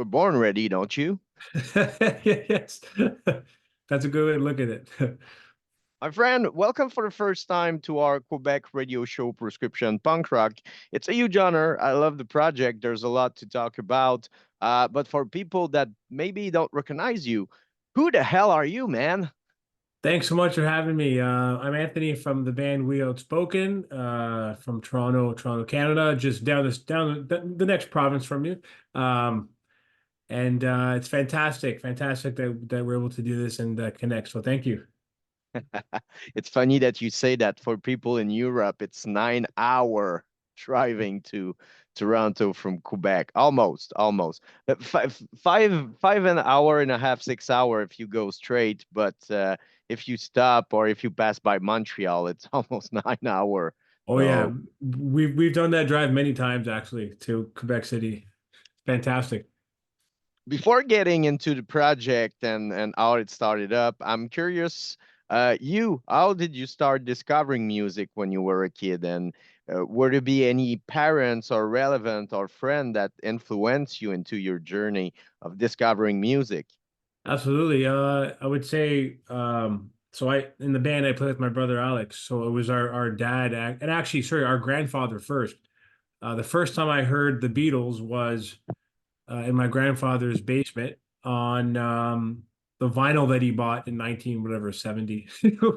were born ready, don't you? Yes, that's a good way to look at it. My friend, welcome for the first time to our Quebec radio show, Prescription Punk Rock. It's a huge honor. I love the project. There's a lot to talk about. But for people that maybe don't recognize you, who the hell are you, man? Thanks so much for having me. I'm Anthony from the band We Outspoken, from Toronto, Canada, just down the next province from you. Um, and It's fantastic that we're able to do this and connect. So thank you. It's funny that you say that. For people in Europe, it's 9 hour driving to Toronto from Quebec. Almost. Five an hour and a half, 6 hour if you go straight. But if you stop or if you pass by Montreal, it's almost 9 hour. Oh yeah, So we've done that drive many times actually to Quebec City. Fantastic. before getting into the project and how it started up, I'm curious, how did you start discovering music when you were a kid? And were there be any parents or relevant or friend that influenced you into your journey of discovering music? Absolutely. I would say so I in the band I play with my brother Alex. So it was our dad and actually sorry, our grandfather first. The first time I heard the Beatles was in my grandfather's basement on the vinyl that he bought in 19 whatever 70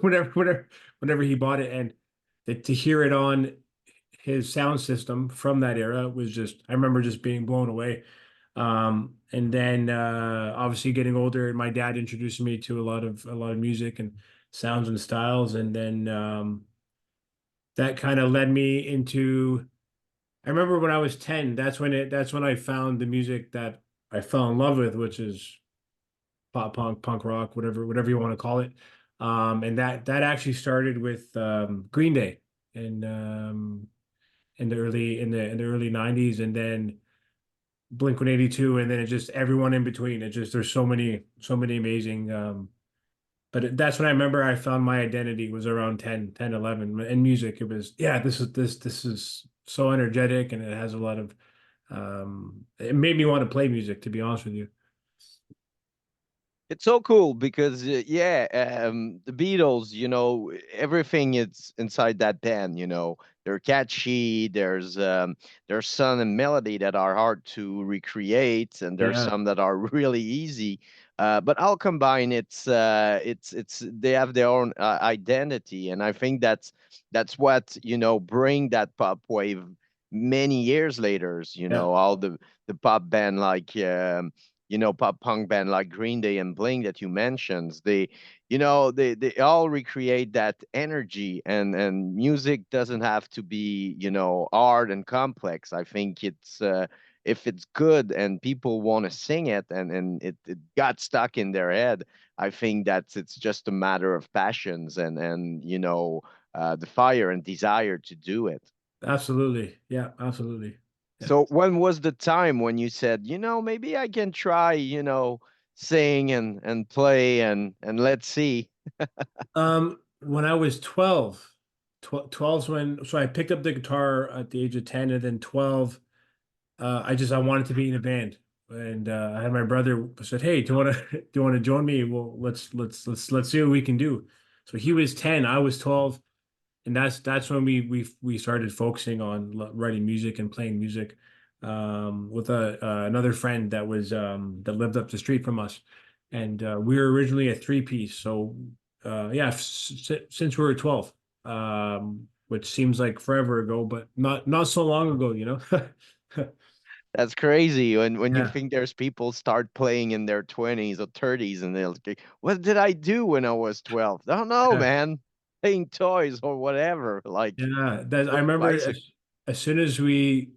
whatever he bought it, and to hear it on his sound system from that era was just I remember just being blown away. And then obviously getting older, my dad introduced me to a lot of music and sounds and styles, and then that kind of led me into. I remember when I was 10, that's when I found the music that I fell in love with, which is pop punk, punk rock, whatever you want to call it. And that actually started with Green Day in in the early 90s, and then Blink-182, and then it just everyone in between. It just there's so many amazing but that's when I remember I found my identity was around 10, 11 in music. It was yeah, this is so energetic, and it has a lot of it made me want to play music, to be honest with you. It's so cool because the Beatles, everything is inside that band, they're catchy. There's some and melody that are hard to recreate, and there's Yeah. some that are really easy. But I'll combine it's they have their own identity, and I think that's what, bring that pop wave many years later, Yeah. all the pop band like pop punk band like Green Day and Blink that you mentioned, they all recreate that energy, and music doesn't have to be, hard and complex. I think it's if it's good and people want to sing it, and it got stuck in their head, I think it's just a matter of passions and the fire and desire to do it. Absolutely. Yeah, absolutely. Yeah. So when was the time when you said, maybe I can try, sing and play and let's see. When I was 12, 12's when so I picked up the guitar at the age of 10, and then 12 I wanted to be in a band, and I had my brother said, "Hey, do you want to join me? Well, let's see what we can do." So he was 10, I was 12, and that's when we started focusing on writing music and playing music with another friend that lived up the street from us, and we were originally a three piece. So yeah, since we were 12, which seems like forever ago, but not so long ago, you know. That's crazy when you Yeah. think there's people start playing in their 20s or 30s and they'll like, what did I do when I was 12? I don't know, Yeah. man. Playing toys or whatever, like Yeah, that I riding remember bicycle. as soon as we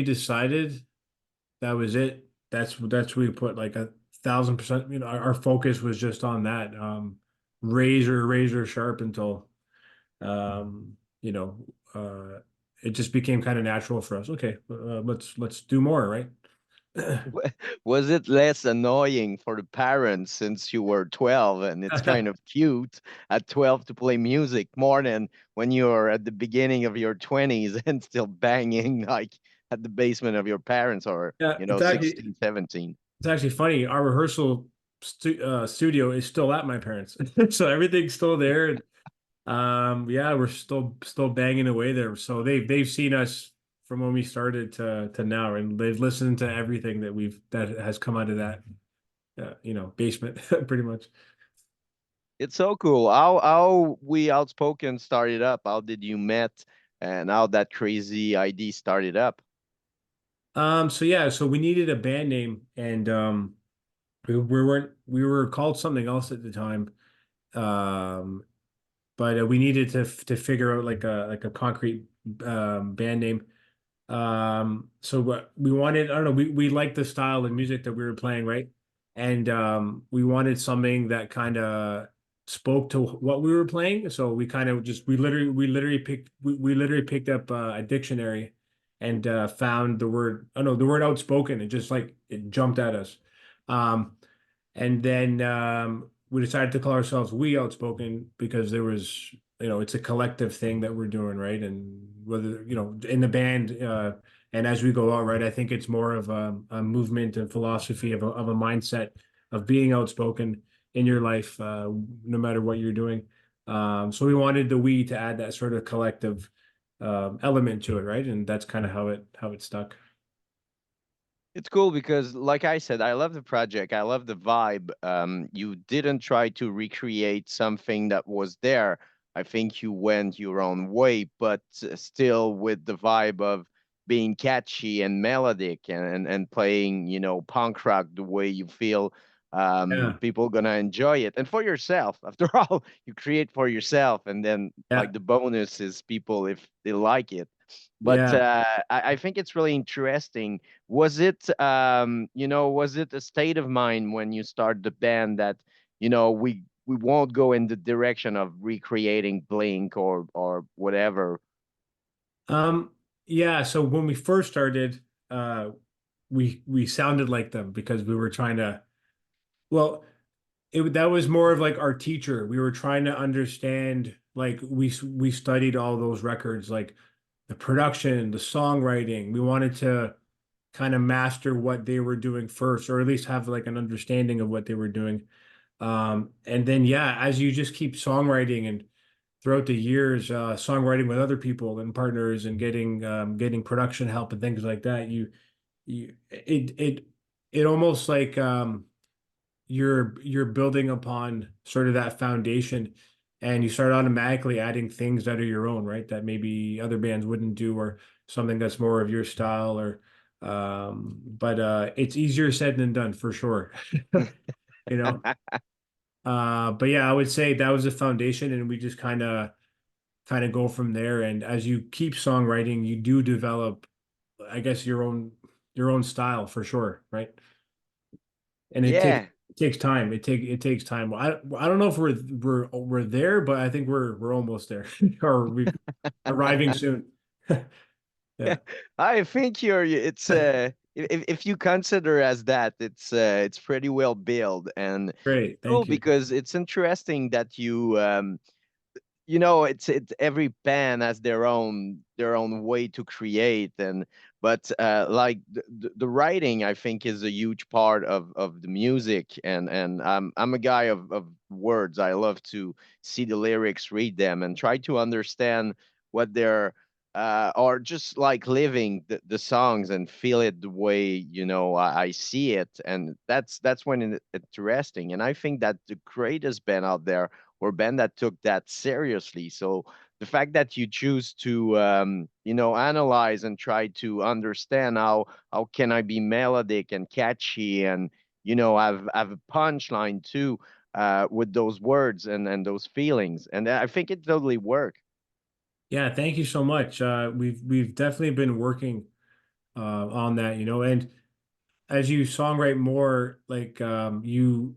decided that was it. That's we put like 1,000%. Our focus was just on that. Razor sharp until um, you know, uh, it just became kind of natural for us. Okay, let's do more, right? Was it less annoying for the parents since you were 12 and it's kind of cute at 12 to play music more than when you're at the beginning of your 20s and still banging like at the basement of your parents, or Yeah, 16, 17. it's actually funny. Our rehearsal studio is still at my parents, so everything's still there. Yeah, we're still banging away there. So they've seen us from when we started to now, and they've listened to everything that has come out of that basement pretty much. It's so cool. How We Outspoken started up? How did you met, and how that crazy idea started up? So yeah, so we needed a band name, and we were called something else at the time. Um, but we needed to figure out like a concrete band name. So what we wanted, I don't know, we liked the style of music that we were playing, right? And we wanted something that kind of spoke to what we were playing. So we kind of just we literally picked up a dictionary and found the word, I don't know, the word outspoken. It just like it jumped at us. Um, and then we decided to call ourselves We Outspoken because there was, it's a collective thing that we're doing, right? And whether, in the band, and as we go out, right, I think it's more of a movement and philosophy of a mindset of being outspoken in your life, no matter what you're doing. So we wanted the we to add that sort of collective element to it, right? And that's kind of how it stuck. It's cool because, like I said, I love the project. I love the vibe. You didn't try to recreate something that was there. I think you went your own way, but still with the vibe of being catchy and melodic, and playing, punk rock the way you feel. Yeah, People gonna enjoy it, and for yourself. After all, you create for yourself, and then yeah, like the bonus is people if they like it. But yeah. I think it's really interesting. Was it a state of mind when you start the band that, we won't go in the direction of recreating Blink or whatever? Um, yeah, so when we first started, we sounded like them because we were trying to, well, that was more of like our teacher. We were trying to understand, like we studied all those records, like the production, the songwriting. We wanted to kind of master what they were doing first, or at least have like an understanding of what they were doing. And then yeah, as you just keep songwriting and throughout the years, songwriting with other people and partners and getting production help and things like that, it almost like you're building upon sort of that foundation, and you start automatically adding things that are your own, right? That maybe other bands wouldn't do, or something that's more of your style, or but it's easier said than done for sure. You know. But yeah, I would say that was the foundation, and we just kind of go from there. And as you keep songwriting, you do develop, I guess, your own style for sure, right? And Yeah. it takes time. It takes time. I don't know if we're there, but I think we're almost there, or we arriving soon. Yeah, I think it's if you consider as that, it's pretty well built, and great. cool Thank you. because it's interesting that it's every band has their own way to create. And but like the writing, I think, is a huge part of the music. And I'm a guy of words. I love to see the lyrics, read them, and try to understand what they're or just like living the songs and feel it the way I see it. And that's when it's interesting. And I think that the greatest band out there, or band that took that seriously. So the fact that you choose to analyze and try to understand how can I be melodic and catchy, and have a punchline too, with those words and those feelings, and I think it totally worked. Yeah, thank you so much. We've definitely been working on that, and as you songwrite more, like you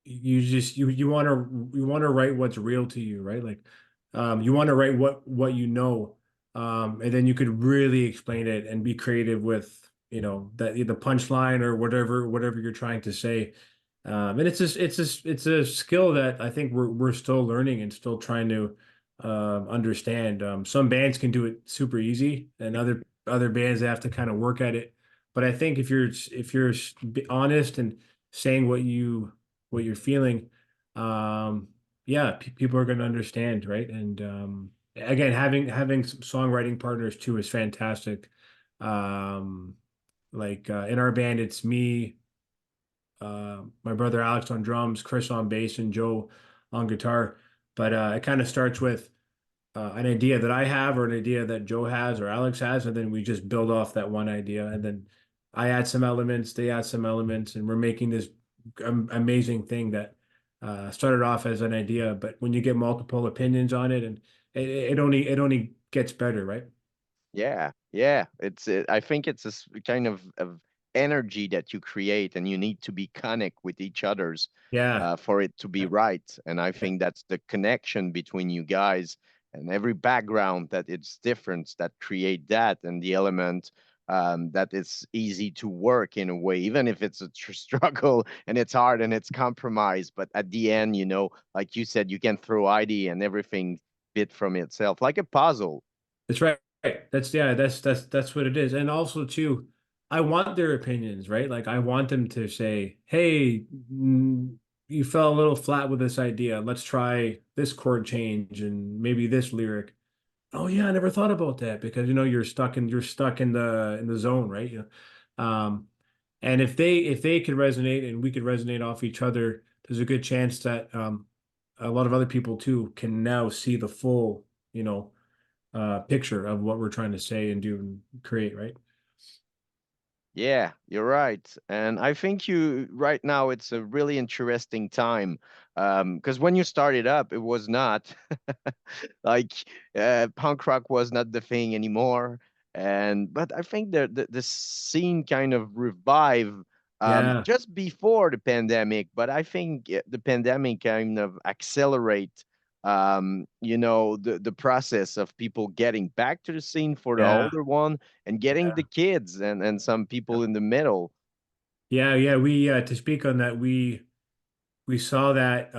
just you want to write what's real to you, right? Like you want to write what you know, and then you could really explain it and be creative with that the punchline or whatever you're trying to say. And it's a skill that I think we're still learning and still trying to understand. Some bands can do it super easy, and other bands that have to kind of work at it. But I think if you're honest and saying what you're feeling, yeah, people are going to understand, right? And again, having some songwriting partners too is fantastic. Um, in our band, it's me, my brother Alex on drums, Chris on bass, and Joe on guitar. But it kind of starts with an idea that I have or an idea that Joe has or Alex has, and then we just build off that one idea. And then I add some elements, they add some elements, and we're making this amazing thing that started off as an idea. But when you get multiple opinions on it, and it only gets better, right? Yeah, yeah. I think it's this kind of energy that you create, and you need to be connect with each other's Yeah, for it to be yeah, right. And I yeah. think that's the connection between you guys and every background that it's different that create that and the element that it's easy to work in a way, even if it's a struggle and it's hard and it's compromise. But at the end, like you said, you can throw ID and everything bit from itself, like a puzzle. That's right. That's yeah, that's what it is. And also too, I want their opinions, right? Like I want them to say, "Hey, you fell a little flat with this idea. Let's try this chord change and maybe this lyric." Oh yeah, I never thought about that because you're stuck in the zone, right? And if they could resonate and we could resonate off each other, there's a good chance that a lot of other people too can now see the full, picture of what we're trying to say and do and create, right? Yeah, you're right. And I think you right now it's a really interesting time. Because when you started up, it was not like punk rock was not the thing anymore. And but I think the scene kind of revived Yeah, just before the pandemic, but I think the pandemic kind of accelerate the process of people getting back to the scene for the yeah, older one and getting yeah, the kids and some people in the middle. yeah, yeah. We to speak on that, we saw that.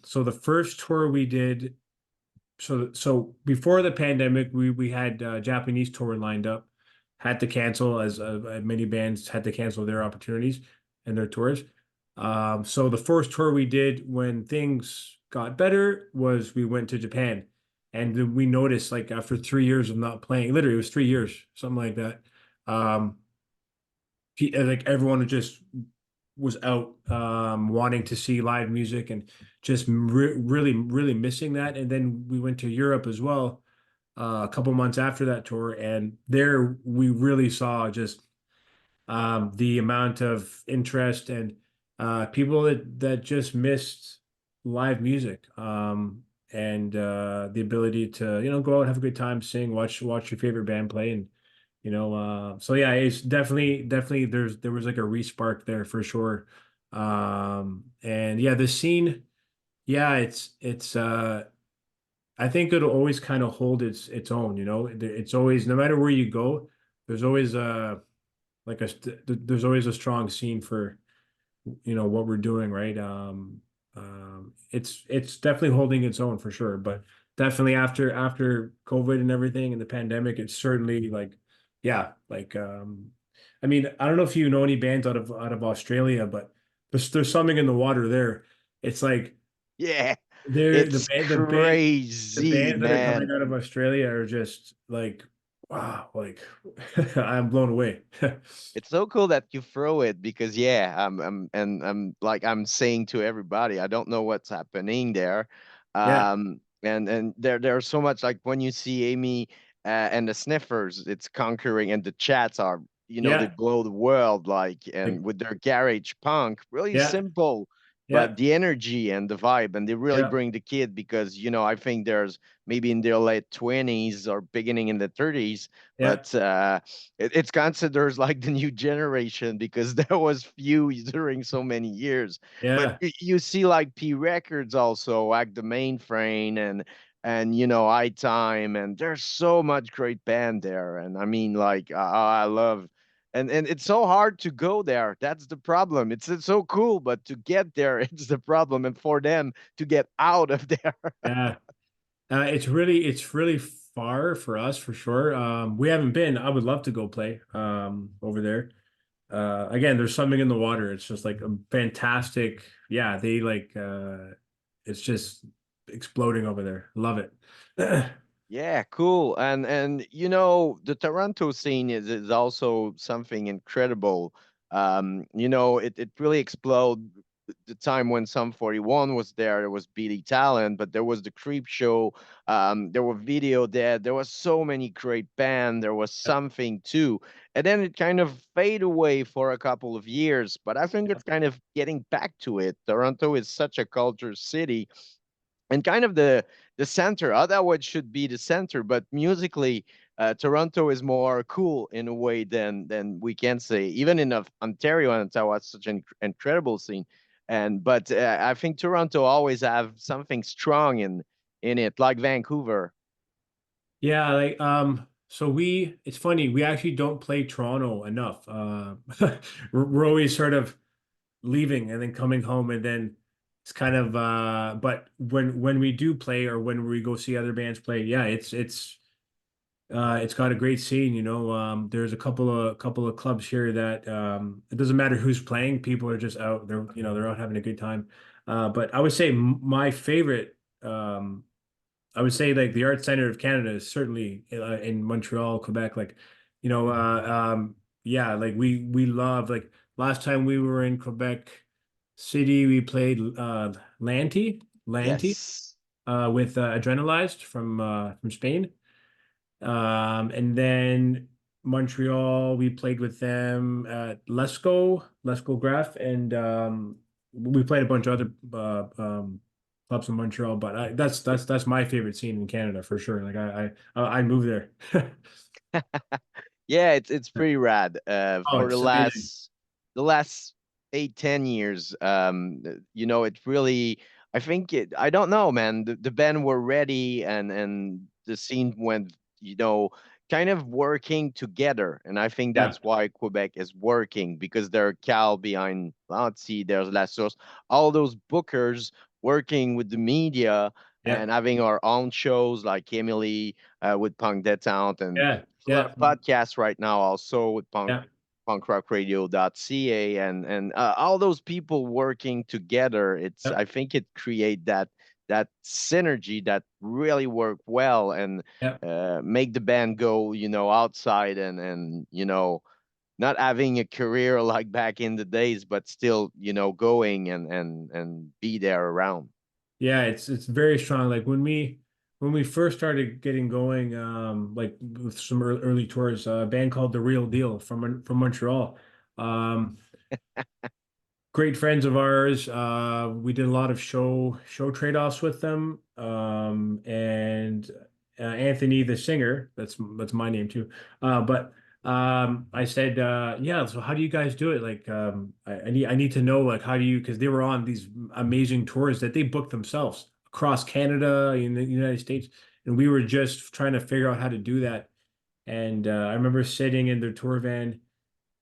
So the first tour we did, so before the pandemic, we had Japanese tour lined up, had to cancel as many bands had to cancel their opportunities and their tours. So the first tour we did when things got better was we went to Japan, and then we noticed like after 3 years of not playing, literally it was 3 years, something like that. Um, like everyone just was out wanting to see live music and just really, really missing that. And then we went to Europe as well a couple months after that tour, and there we really saw just the amount of interest and people that just missed live music and the ability to go out, have a good time, sing, watch your favorite band play, and so yeah, it's definitely there was like a respark there for sure. And yeah, the scene, yeah, it's I think it'll always kind of hold its own, it's always, no matter where you go, there's always there's always a strong scene for what we're doing, right? It's definitely holding its own for sure, but definitely after COVID and everything and the pandemic, it's certainly like, yeah, like I mean, I don't know if you know any bands out of Australia, but there's something in the water there. It's like Yeah, they're it's the crazy, bands that are coming man. out of Australia are just like, wow, like I'm blown away. It's so cool that you throw it because yeah, I'm like I'm saying to everybody, I don't know what's happening there. Yeah, And there's so much like when you see Amy and the Sniffers, it's conquering and the chats are, they yeah, blow the world like and like, with their garage punk, really yeah, simple, but yeah, the energy and the vibe and they really yeah, bring the kid because, I think there's maybe in their late 20s or beginning in the 30s, yeah, but it's considered like the new generation because there was few during so many years. But yeah, you see like P Records also, like the Mainframe and I Time, and there's so much great band there. And I mean, like I love. And it's so hard to go there. That's the problem. It's so cool, but to get there, it's the problem. And for them to get out of there. yeah. It's really far for us for sure. We haven't been. I would love to go play over there. Again, there's something in the water. It's just like a fantastic. Yeah, they like it's just exploding over there. Love it. Yeah, cool. And the Toronto scene is also something incredible. It really exploded the time when Sum 41 was there. There was BD Talent, but there was the Creep Show. There were Video Dead. There was so many great bands. There was Yeah, something too. And then it kind of fade away for a couple of years, but I think it's kind of getting back to it. Toronto is such a culture city and kind of the center. Ottawa should be the center, but musically, Toronto is more cool in a way than we can say. Even in Ontario and Ottawa, it's such an incredible scene. And but I think Toronto always have something strong in it, like Vancouver. yeah, like so it's funny, we actually don't play Toronto enough. We're always sort of leaving and then coming home, and then it's kind of but when we do play or when we go see other bands play, yeah, it's got a great scene, you know. There's a couple of clubs here that it doesn't matter who's playing, people are just out. They're out having a good time. But I would say my favorite, I would say like the Art Center of Canada is certainly in Montreal, Quebec. Like, you know, yeah, like we love like last time we were in Quebec City, we played Lanty Yes. with Adrenalized from Spain. And then Montreal, we played with them at Lesco Graph, and we played a bunch of other clubs in Montreal. But that's my favorite scene in Canada for sure. Like I moved there. Yeah, it's pretty rad. Oh, For the it's amazing. last 8, 10 years, it really. I think I don't know, man. The band were ready, and the scene went, kind of working together. And I think Yeah, that's why Quebec is working because they're Cal behind Lancy, there's La Source, all those bookers working with the media yeah, and having our own shows like Emily with Punk Detente and yeah, a lot of yeah, podcasts right now also with yeah, punkrockradio.ca and all those people working together. yeah, I think it create that synergy that really work well and yeah. make the band go outside and not having a career like back in the days but still going and be there around. Yeah, it's very strong. Like when we first started getting going, like with some early tours, a band called The Real Deal from Montreal. Um, Great friends of ours. We did a lot of show trade-offs with them. And Anthony, the singer, that's my name too. But I said, yeah. So how do you guys do it? Like, I need to know, like, how do you? Because they were on these amazing tours that they booked themselves across Canada in the United States, and we were just trying to figure out how to do that. And I remember sitting in their tour van,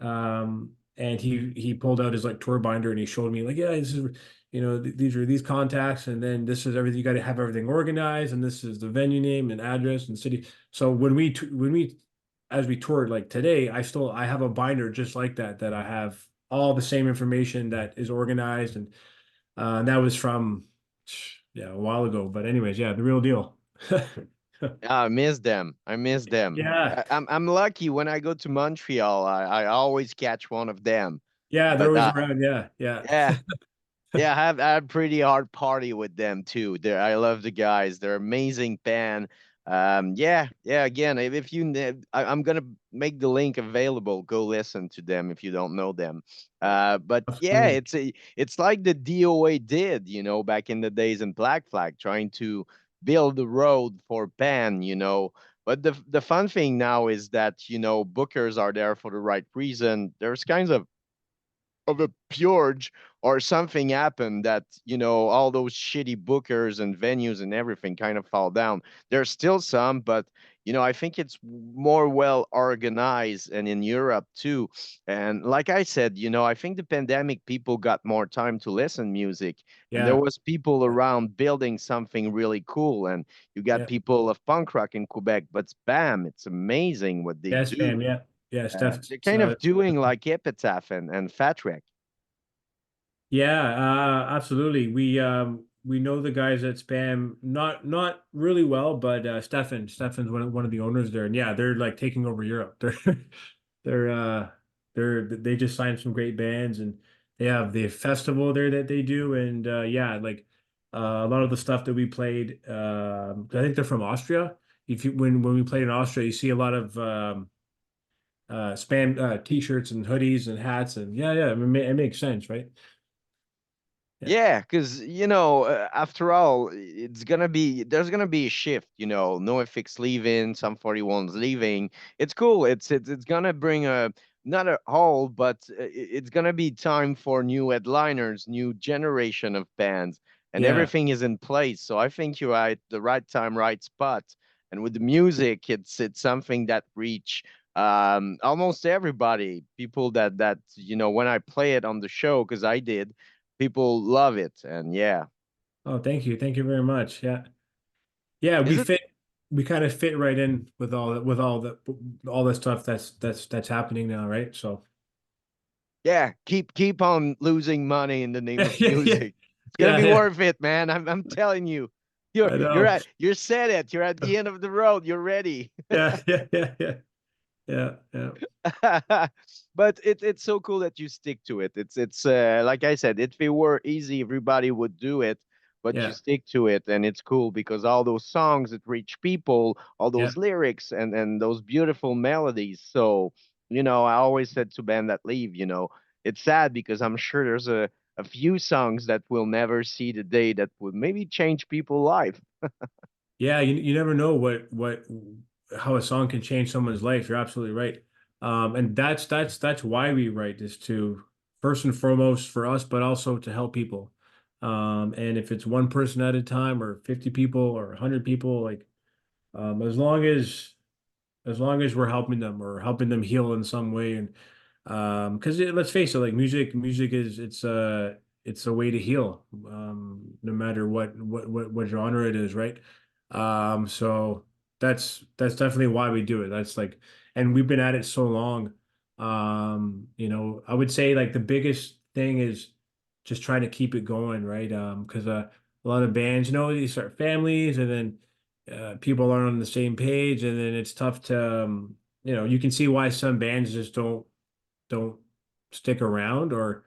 and he pulled out his like tour binder and he showed me like, yeah, this is, these are these contacts, and then this is everything. You got to have everything organized, and this is the venue name and address and city. So when we as we toured like today, I have a binder just like that I have all the same information that is organized, and that was from, yeah, a while ago. But anyways, yeah, the real deal. Yeah, I miss them. I miss them. Yeah, I'm lucky when I go to Montreal. I always catch one of them. yeah, they're But always around. Yeah, yeah, yeah, yeah, I have pretty hard party with them too. I love the guys. They're amazing band. Yeah, yeah. Again, if I'm gonna make the link available. Go listen to them if you don't know them. But yeah, absolutely. it's like the DOA did, back in the days in Black Flag, trying to build the road for band. But the fun thing now is that bookers are there for the right reason. There's kinds of a purge or something happened that all those shitty bookers and venues and everything kind of fall down. There's still some, but I think it's more well organized, and in Europe too. And like I said, I think the pandemic people got more time to listen music, and there Yeah, was people around building something really cool. And you got yeah, people of punk rock in Quebec, but bam, it's amazing what they yeah, do. spam, yeah, yeah, Steph. They're kind of doing like Epitaph and Fat Wreck. Yeah, absolutely. We know the guys at Spam not really well, but Stefan's one of the owners there, and yeah, they're like taking over Europe. They're they just signed some great bands, and they have the festival there that they do, and yeah, like a lot of the stuff that we played. I think they're from Austria. If you when we played in Austria, you see a lot of Spam t-shirts and hoodies and hats, and yeah, it makes sense, right? Yeah. Yeah, because after all, there's gonna be a shift. NoFX leaving, some 41's leaving. It's cool. It's gonna bring a not a hole, but it's gonna be time for new headliners, new generation of bands, and Yeah. everything is in place. So I think you're at the right time, right spot. And with the music, it's something that reach almost everybody. People that when I play it on the show, because I did people love it. And yeah, Oh, thank you. Thank you very much. Yeah. Yeah, is it? we kind of fit right in with all the stuff that's happening now, right? So Yeah, keep on losing money in the name yeah, of yeah, yeah, music. It's gonna yeah, be yeah. worth it, man. I'm telling you. You're I you're know. at you're set it. You're at the end of the road. You're ready. Yeah, yeah, yeah, yeah, yeah, yeah, But it's so cool that you stick to it. It's like I said, if it were easy, everybody would do it. But you yeah, stick to it, and it's cool because all those songs that reach people, all yeah. those lyrics, and those beautiful melodies. So I always said to band that leave, it's sad because I'm sure there's a few songs that will never see the day that would maybe change people's life. Yeah, you never know what how a song can change someone's life. You're absolutely right. And that's why we write is to first and foremost for us, but also to help people. And if it's one person at a time or 50 people or 100 people, like as long as we're helping them or helping them heal in some way, and because let's face it, like music is it's a way to heal, no matter what genre it is, right? So that's definitely why we do it. That's like, and we've been at it so long. I would say like the biggest thing is just trying to keep it going, right? Because a lot of bands, they start families, and then people aren't on the same page, and then it's tough to, you can see why some bands just don't stick around or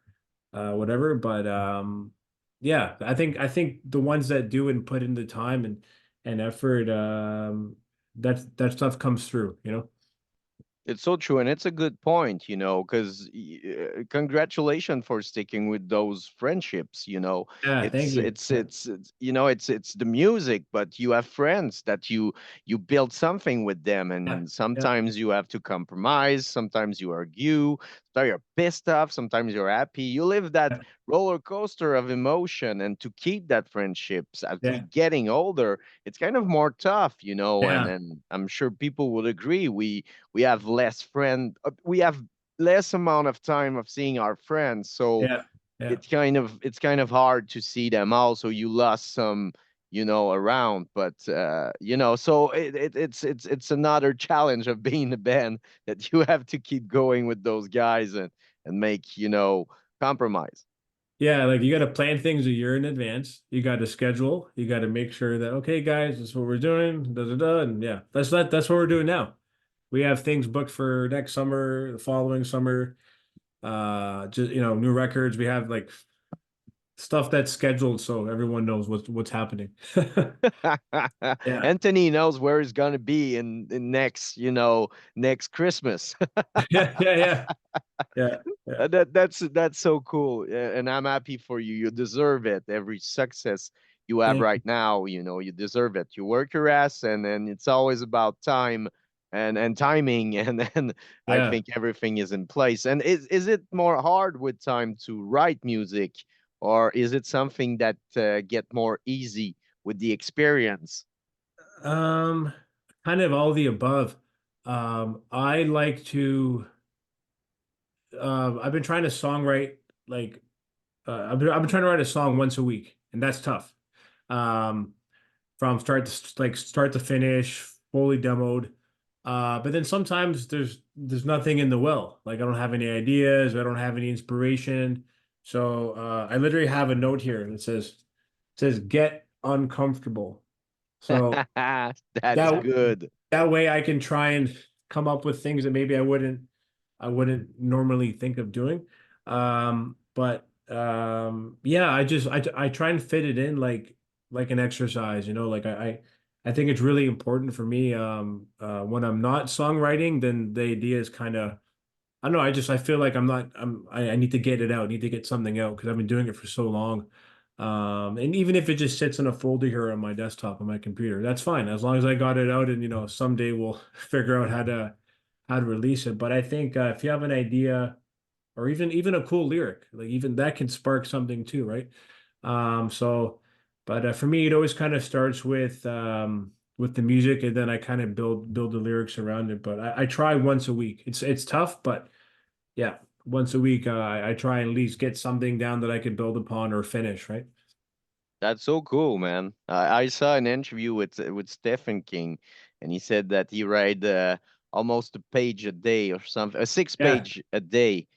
whatever. But yeah, I think the ones that do and put in the time and effort, that stuff comes through. It's so true, and it's a good point, because congratulations for sticking with those friendships. Yeah, thank It's you. it's Yeah, it's it's it's the music, but you have friends that you build something with them, yeah, and yeah, sometimes you have to compromise, sometimes you argue, sometimes you're pissed off, sometimes you're happy. You live that roller coaster of emotion, and to keep that friendships as we yeah, getting older, it's kind of more tough, and yeah, and I'm sure people would agree. We have less we have less amount of time of seeing our friends, so yeah, yeah. it's kind of hard to see them. Also, you lost some around, but so it's another challenge of being a band that you have to keep going with those guys and make compromise. Yeah, like you got to plan things a year in advance. You got to schedule. You got to make sure that, okay, guys, this is what we're doing. Da, da, da, and yeah, that's what we're doing now. We have things booked for next summer, the following summer. Just new records. We have like stuff that's scheduled so everyone knows what's happening. Yeah. Anthony knows where he's gonna be in next Christmas. Yeah, yeah, yeah, yeah, yeah, That's so cool, and I'm happy for you. You deserve it. Every success you have thank right now, you deserve it. You work your ass, and it's always about time and timing, and I yeah. think everything is in place. And is it more hard with time to write music, or is it something that get more easy with the experience? Um, kind of all the above. I like to. I've been trying to songwrite like I've been trying to write a song once a week, and that's tough. Um, from start to finish, fully demoed. But then sometimes there's nothing in the well. Like I don't have any ideas, I don't have any inspiration. So I literally have a note here that says get uncomfortable. So That's that good. that way I can try and come up with things that maybe I wouldn't normally think of doing. But yeah, I try and fit it in like an exercise, like I think it's really important for me when I'm not songwriting, then the idea is kind of I don't know, I feel like I need to get it out, I need to get something out because I've been doing it for so long. And even if it just sits in a folder here on my desktop on my computer, that's fine as long as I got it out and someday we'll figure out how to release it. But I think if you have an idea or even a cool lyric, like even that can spark something too, right? So, but for me, it always kind of starts with the music, and then I kind of build the lyrics around it. But I try once a week. It's tough, but yeah, once a week, I try and at least get something down that I could build upon or finish, right? That's so cool, man. I saw an interview with Stephen King, and he said that he write almost a page a day or something, a six Yeah, page a day.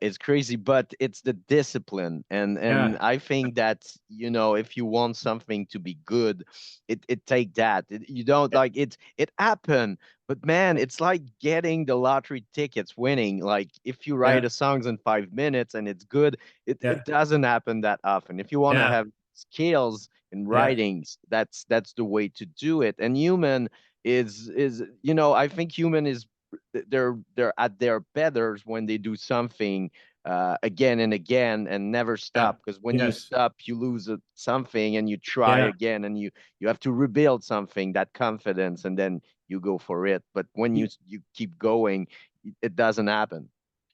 It's crazy, but it's the discipline, and yeah, I think that if you want something to be good, it take that. You don't yeah, like it happen, but man, it's like getting the lottery tickets, winning. Like if you write yeah, a songs in 5 minutes and it's good, it yeah, doesn't happen that often. If you want to yeah, have skills in yeah. writings, that's the way to do it. And human is I think human is they're at their better when they do something again and again and never Yeah. stop, because when you Yes. stop you lose something and you try Yeah. again and you have to rebuild something, that confidence, and then you go for it. But when you keep going, it doesn't happen.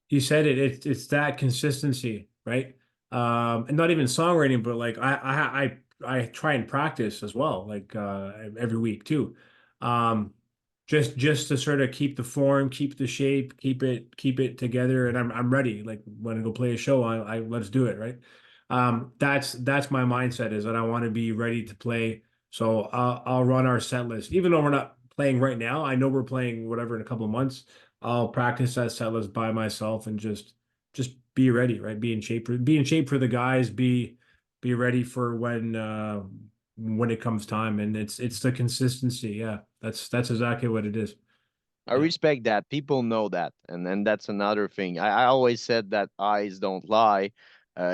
You said it. It's that consistency, right? And not even songwriting, but like I try and practice as well, like every week too. Um, just to sort of keep the form, keep the shape, keep it together, and I'm ready. Like when I go play a show, I let's do it, right? That's my mindset is that I want to be ready to play. So I'll run our set list, even though we're not playing right now. I know we're playing whatever in a couple of months. I'll practice that set list by myself and just be ready, right? Be in shape for the guys, be ready for when it comes time. And it's the consistency. Yeah. That's exactly what it is. I Yeah. respect that. People know that. And that's another thing. I always said that eyes don't lie.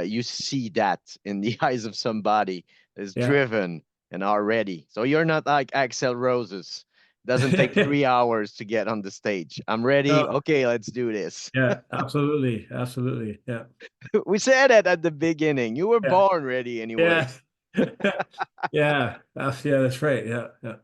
You see that in the eyes of somebody is Yeah. driven and are ready. So you're not like Axel Roses. Doesn't take 3 hours to get on the stage. I'm ready. No, Okay, let's do this. yeah, absolutely. Absolutely. Yeah. We said it at the beginning. You were Yeah. born ready Yeah. anyways. Yeah. That's right. Yeah. Yeah.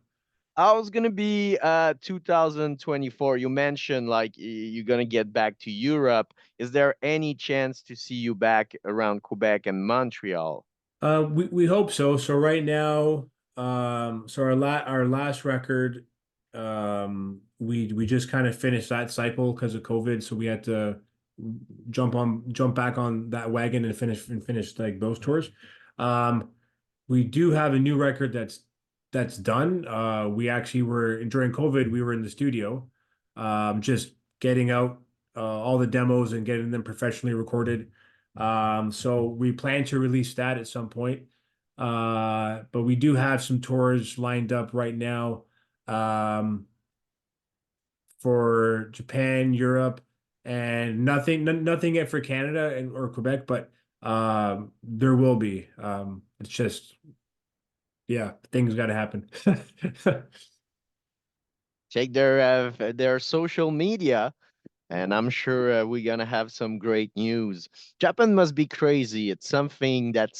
I was gonna be 2024. You mentioned like you're gonna get back to Europe. Is there any chance to see you back around Quebec and Montreal? We hope so. So right now, so our last record, we just kind of finished that cycle because of COVID, so we had to jump back on that wagon and finish like those tours. Um, we do have a new record that's done. We actually were during COVID, we were in the studio, just getting out all the demos and getting them professionally recorded. So we plan to release that at some point. But we do have some tours lined up right now for Japan, Europe, and nothing yet for Canada or Quebec, but there will be. It's just yeah, things got to happen. Check their social media, and I'm sure we're gonna have some great news. Japan must be crazy. It's something that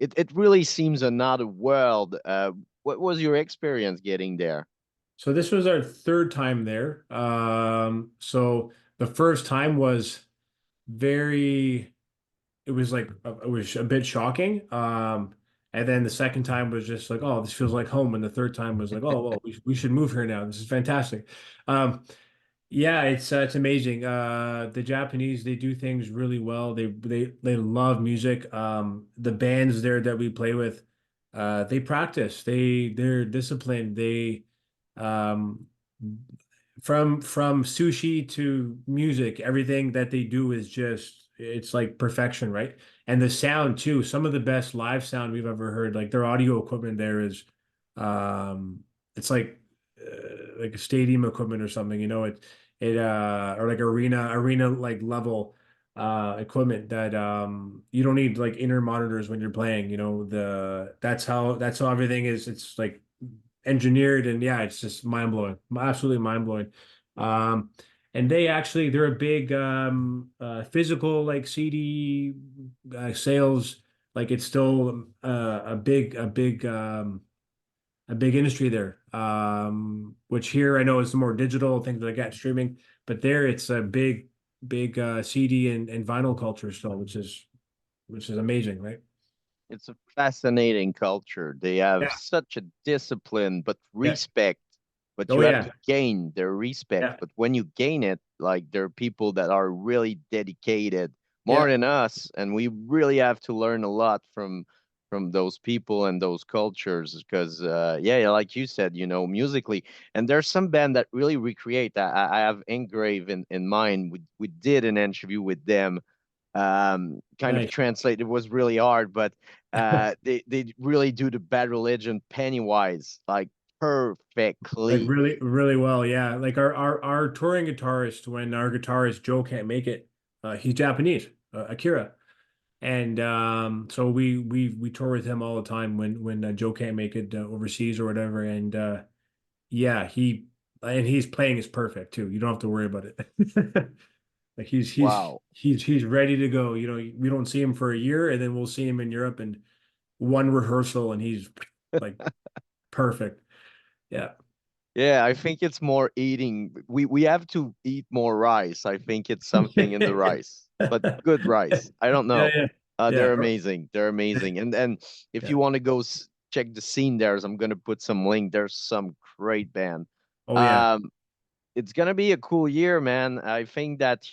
it really seems another world. What was your experience getting there? So this was our third time there. So the first time was very, it was like it was a bit shocking. And then the second time was just like, oh, this feels like home. And the third time was like, oh, well, we should move here now. This is fantastic. Um, yeah, it's amazing. The Japanese, they do things really well. They love music. The bands there that we play with, they practice. They're disciplined. They um from sushi to music, everything that they do is just it's like perfection, right? And the sound too. Some of the best live sound we've ever heard. Like their audio equipment there is, it's like a stadium equipment or something. Or like arena like level equipment that you don't need like inner monitors when you're playing. That's how everything is. It's like engineered, and yeah, it's just mind blowing, absolutely mind blowing. Um, and they're a big physical like CD sales. Like it's still a big industry there. Which here I know is more digital things like that streaming, but there it's a big CD and vinyl culture still, which is amazing, right? It's a fascinating culture. They have Yeah, such a discipline, but yeah. respect. But Oh you have to yeah, gain their respect. yeah, But when you gain it, like there are people that are really dedicated more yeah. than us, and we really have to learn a lot from those people and those cultures. Because yeah, like you said, musically, and there's some band that really recreate that. I have Engrave in mind. We did an interview with them, kind of Nice. translate. It was really hard, but they really do the Bad Religion Pennywise like Like perfectly. really, really well, yeah. Like our touring guitarist, when our guitarist Joe can't make it, he's Japanese, Akira, and so we tour with him all the time when Joe can't make it overseas or whatever, and yeah, he's playing is perfect too. You don't have to worry about it. Like Wow. he's ready to go. We don't see him for a year, and then we'll see him in Europe and one rehearsal, and he's like perfect. Yeah. Yeah, I think it's more eating. We have to eat more rice. I think it's something in the rice, but good rice. I don't Yeah, know. yeah, They're yeah, amazing. They're amazing. And if yeah. you want to go check the scene there, I'm gonna put some link. There's some great band. Oh yeah, Um, it's gonna be a cool year, man. I think that,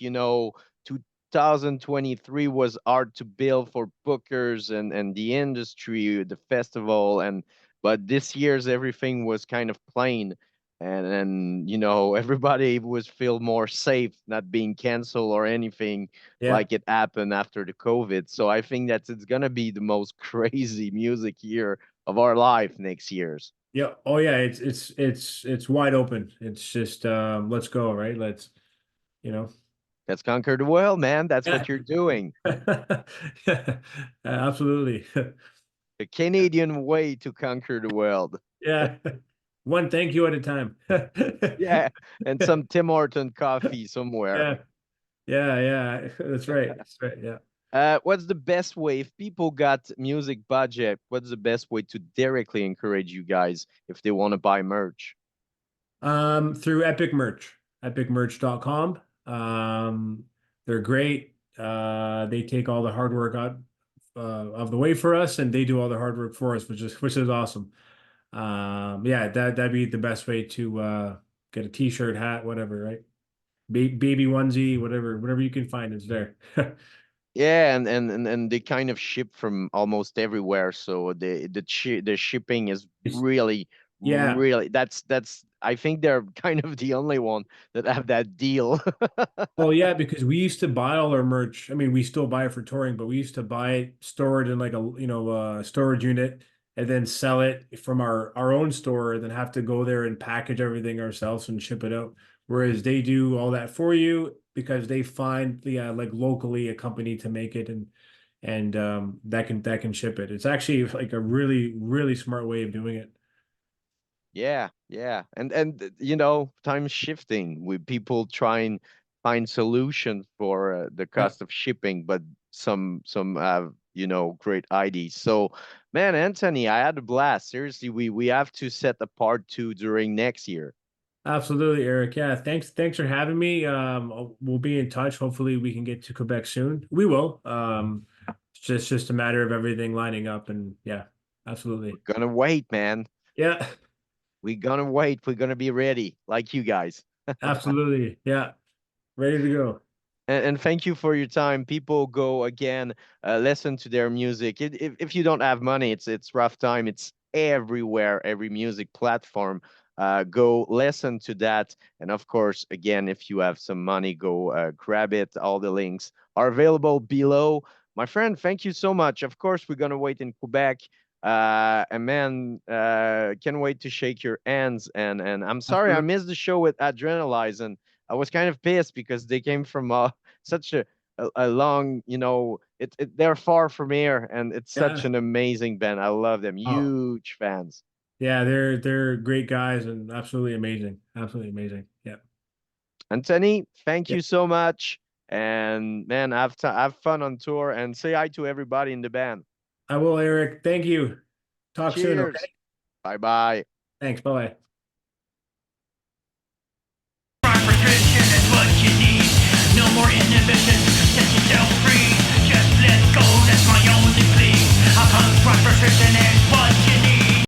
2023 was hard to build for bookers and the industry, the festival, and but this year's everything was kind of plain, and everybody was feel more safe, not being canceled or anything yeah, like it happened after the COVID. So I think that it's gonna be the most crazy music year of our life next year's. yeah. Oh yeah, it's wide open. It's just let's go, right? You know. Let's conquer the world, man. That's Yeah. what you're doing. Yeah, absolutely. The Canadian way to conquer the world. Yeah. One thank you at a time. Yeah, and some Tim Horton coffee somewhere. Yeah. Yeah, yeah. That's right. That's right. Yeah. What's the best way if people got music budget? What's the best way to directly encourage you guys if they want to buy merch? Through Epic Merch, epicmerch.com. They're great. They take all the hard work out of the way for us, and they do all the hard work for us, which is awesome. Yeah, that'd be the best way to get a t-shirt, hat, whatever, right? Baby onesie, whatever you can find is there. Yeah, and they kind of ship from almost everywhere, so the shipping is It's, really yeah. really that's I think they're kind of the only one that have that deal. Well, yeah, because we used to buy all our merch. I mean, we still buy it for touring, but we used to buy it, store it in like a storage unit, and then sell it from our own store, and then have to go there and package everything ourselves and ship it out. Whereas they do all that for you because they find like locally a company to make it, and that can ship it. It's actually like a really really smart way of doing it. Yeah, yeah. And time's shifting. We people try and find solutions for the Yeah, cost of shipping, but some have, great ideas. So, man, Anthony, I had a blast. Seriously, we have to set a part two during next year. absolutely, Eric. Yeah, thanks for having me. We'll be in touch. Hopefully, we can get to Quebec soon. We will. It's just a matter of everything lining up, and yeah. Absolutely. We're gonna wait, man. Yeah. We're gonna wait. We're gonna be ready, like you guys. Absolutely. Yeah. Ready to go. And thank you for your time. People go again, listen to their music. If you don't have money, it's rough time. It's everywhere, every music platform. Go listen to that. And of course, again, if you have some money, go grab it. All the links are available below. My friend, thank you so much. Of course, we're gonna wait in Quebec. And man, can't wait to shake your hands. And I'm sorry I Absolutely. missed the show with Adrenalize, and I was kind of pissed because they came from such a long, they're far from here, and it's such Yeah. an amazing band. I love them. Oh, Huge fans. yeah. They're great guys and absolutely amazing. Absolutely amazing. Yeah. Anthony, thank Yeah. you so much. And man, have fun on tour and say hi to everybody in the band. I will, Eric. Thank you. Talk soon. Cheers. Okay. Bye bye. Thanks. Bye. Prescription is what you need. No more inhibition. Set yourself free. Just let go. That's my only plea. A punk rock prescription is